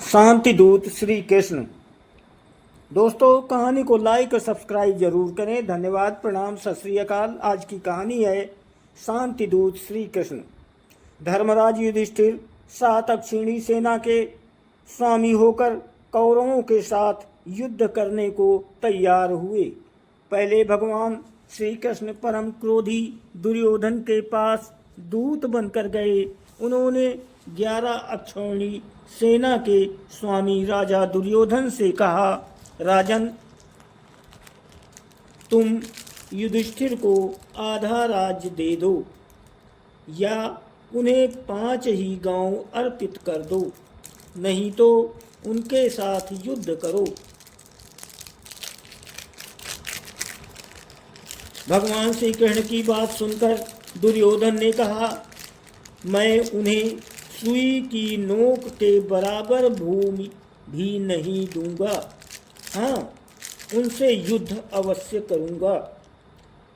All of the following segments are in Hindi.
शांति दूत श्री कृष्ण। दोस्तों, कहानी को लाइक और सब्सक्राइब जरूर करें। धन्यवाद, प्रणाम, सत श्री अकाल। आज की कहानी है शांति दूत श्री कृष्ण। धर्मराज युधिष्ठिर 7 अक्षिणी सेना के स्वामी होकर कौरवों के साथ युद्ध करने को तैयार हुए। पहले भगवान श्री कृष्ण परम क्रोधी दुर्योधन के पास दूत बनकर गए। उन्होंने 11 अक्षौहिणी सेना के स्वामी राजा दुर्योधन से कहा, राजन, तुम युधिष्ठिर को आधा राज्य दे दो या उन्हें 5 ही गांव अर्पित कर दो, नहीं तो उनके साथ युद्ध करो। भगवान श्री कृष्ण की बात सुनकर दुर्योधन ने कहा, मैं उन्हें सुई की नोक के बराबर भूमि भी नहीं दूंगा। हाँ, उनसे युद्ध अवश्य करूंगा।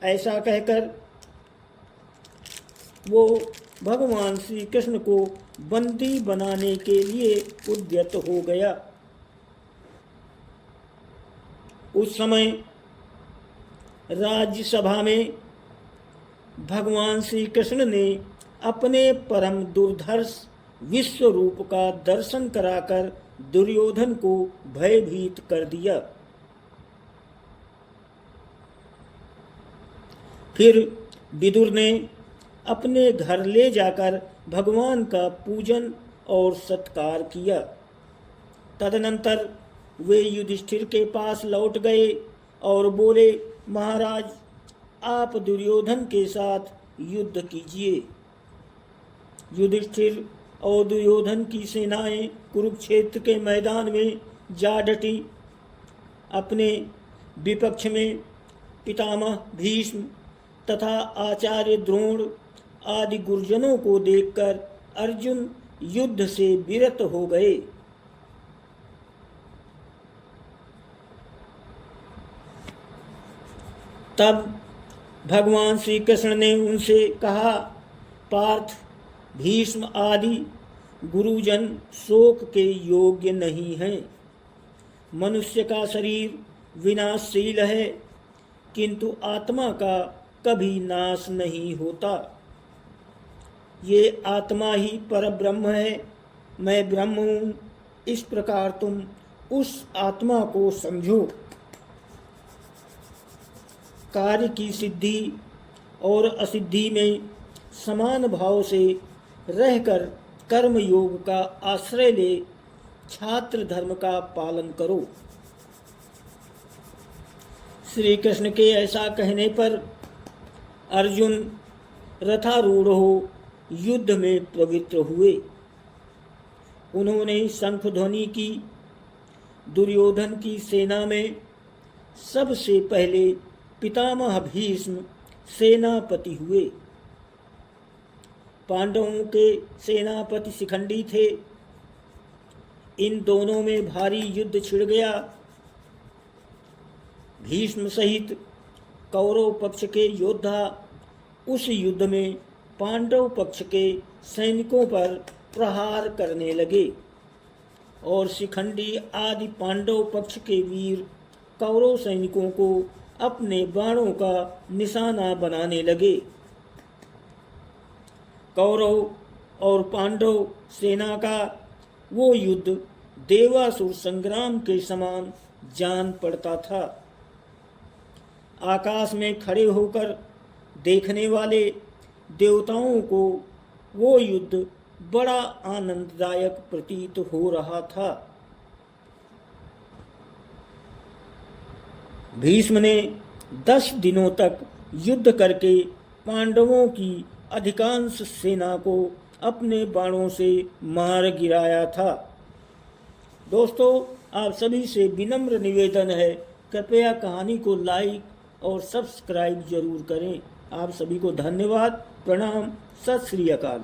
ऐसा कहकर वो भगवान श्री कृष्ण को बंदी बनाने के लिए उद्यत हो गया। उस समय राज्यसभा में भगवान श्री कृष्ण ने अपने परम दुर्धर्ष विश्व रूप का दर्शन कराकर दुर्योधन को भयभीत कर दिया। फिर विदुर ने अपने घर ले जाकर भगवान का पूजन और सत्कार किया। तदनंतर वे युधिष्ठिर के पास लौट गए और बोले, महाराज, आप दुर्योधन के साथ युद्ध कीजिए। युधिष्ठिर और दुर्योधन की सेनाएं कुरुक्षेत्र के मैदान में जा डटी। अपने विपक्ष में पितामह भीष्म तथा आचार्य द्रोण आदि गुरुजनों को देखकर अर्जुन युद्ध से विरत हो गए। तब भगवान श्री कृष्ण ने उनसे कहा, पार्थ, भीष्म आदि गुरुजन शोक के योग्य नहीं हैं। मनुष्य का शरीर विनाशशील है, किंतु आत्मा का कभी नाश नहीं होता। ये आत्मा ही परब्रह्म है, मैं ब्रह्म हूँ। इस प्रकार तुम उस आत्मा को समझो। कार्य की सिद्धि और असिद्धि में समान भाव से रहकर कर्म योग का आश्रय ले छात्र धर्म का पालन करो। श्री कृष्ण के ऐसा कहने पर अर्जुन रथारूढ़ हो युद्ध में प्रवृत्त हुए। उन्होंने शंख ध्वनि की। दुर्योधन की सेना में सबसे पहले पितामह भीष्म सेनापति हुए। पांडवों के सेनापति शिखंडी थे। इन दोनों में भारी युद्ध छिड़ गया। भीष्म सहित कौरव पक्ष के योद्धा उस युद्ध में पांडव पक्ष के सैनिकों पर प्रहार करने लगे और शिखंडी आदि पांडव पक्ष के वीर कौरव सैनिकों को अपने बाणों का निशाना बनाने लगे। कौरव और पांडव सेना का वो युद्ध देवासुर संग्राम के समान जान पड़ता था। आकाश में खड़े होकर देखने वाले देवताओं को वो युद्ध बड़ा आनंददायक प्रतीत हो रहा था। भीष्म ने 10 दिनों तक युद्ध करके पांडवों की अधिकांश सेना को अपने बाणों से मार गिराया था। दोस्तों, आप सभी से विनम्र निवेदन है, कृपया कहानी को लाइक और सब्सक्राइब जरूर करें। आप सभी को धन्यवाद, प्रणाम, सत श्री अकाल।